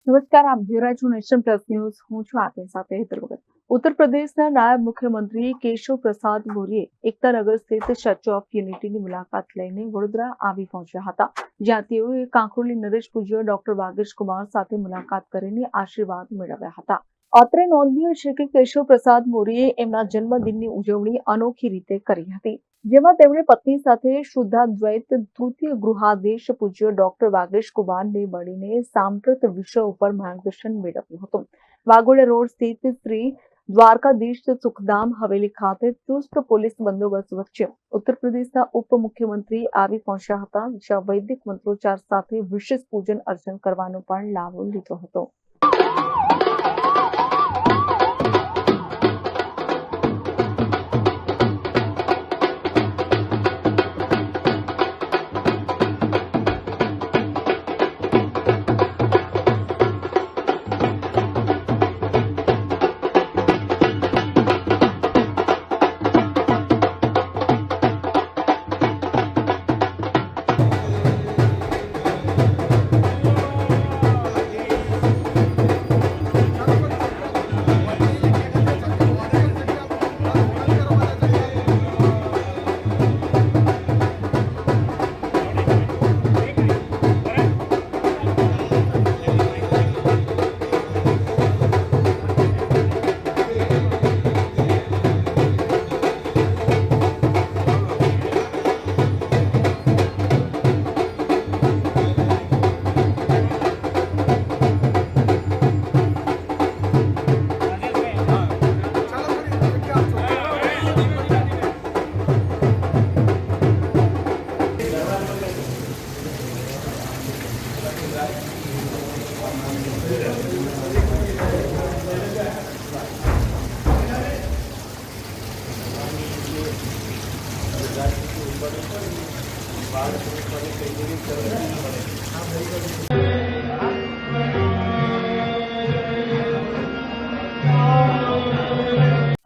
નમસ્કાર, આપ જોઈ રહ્યા છો નેશન પ્લસ ન્યૂઝ. હું છું આપની સાથે હેતલ ભગત. ઉત્તર પ્રદેશના નાયબ મુખ્યમંત્રી કેશવ પ્રસાદ મૌર્ય એકતાનગર સ્થિત સ્ટેચ્યુ ઓફ યુનિટીની મુલાકાત લઈને વડોદરા આવી પહોંચ્યા હતા, જ્યાં તેઓએ કાંકરોલી નરેશ પૂજ્ય ડોક્ટર વાગીશ કુમાર સાથે મુલાકાત કરીને આશીર્વાદ મેળવ્યા હતા. અત્રે નોંધનીય છે કે કેશવ પ્રસાદ મૌર્યે એમના જન્મદિનની ઉજવણી અનોખી રીતે કરી હતી, જેમાં તેમણે પત્ની સાથે શુદ્ધાદ્વૈત તૃતીય ગૃહાધીશ પૂજ્ય ડોક્ટર વાગીશ કુમારને મળીને સાંપ્રત વિષય ઉપર માર્ગદર્શન મેળવ્યું હતું. વાઘોડિયા રોડ સ્થિત શ્રી દ્વારકાધીશ સુખધામ હવેલી ખાતે ચુસ્ત પોલીસ બંદોબસ્ત વચ્ચે ઉત્તર પ્રદેશના ઉપમુખ્યમંત્રી આવી પહોંચ્યા હતા, જ્યાં વૈદિક મંત્રોચ્ચાર સાથે વિશેષ પૂજન અર્ચન કરવાનો પણ લાભ લીધો હતો.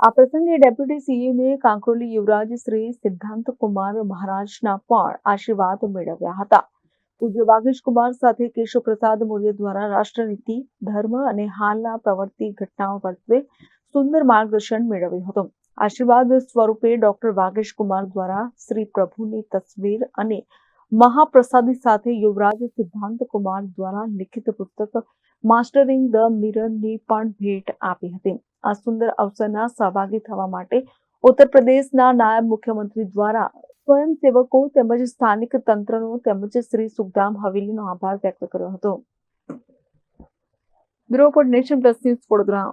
આ પ્રસંગે ડેપ્યુટી સીએમએ કાંકરોલી યુવરાજ શ્રી સિદ્ધાંત કુમાર મહારાજના પણ આશીર્વાદ મેળવ્યા હતા. પૂજ્ય વાગીશ કુમાર સાથે કેશવ પ્રસાદ મૌર્ય દ્વારા રાષ્ટ્રનીતિ, ધર્મ અને હાલના પ્રવર્તી ઘટનાઓ વર્તે સુંદર માર્ગદર્શન મેળવ્યું હતું. આશીર્વાદ સ્વરૂપે ડોક્ટર વાગીશ કુમાર દ્વારા શ્રી પ્રભુની તસવીર અને મહાપ્રસાદી સાથે યુવરાજ સિદ્ધાંત કુમાર દ્વારા લિખિત પુસ્તક માસ્ટરિંગ ધ મિરરની પણ ભેટ આપી હતી. આ સુંદર અવસરના સહભાગી થવા માટે ઉત્તર પ્રદેશના નાયબ મુખ્યમંત્રી દ્વારા સ્વયંસેવકો તેમજ સ્થાનિક તંત્રનો તેમજ શ્રી સુખધામ હવેલીનો આભાર વ્યક્ત કર્યો હતો. Bureau report, nation plus news, Vadodara.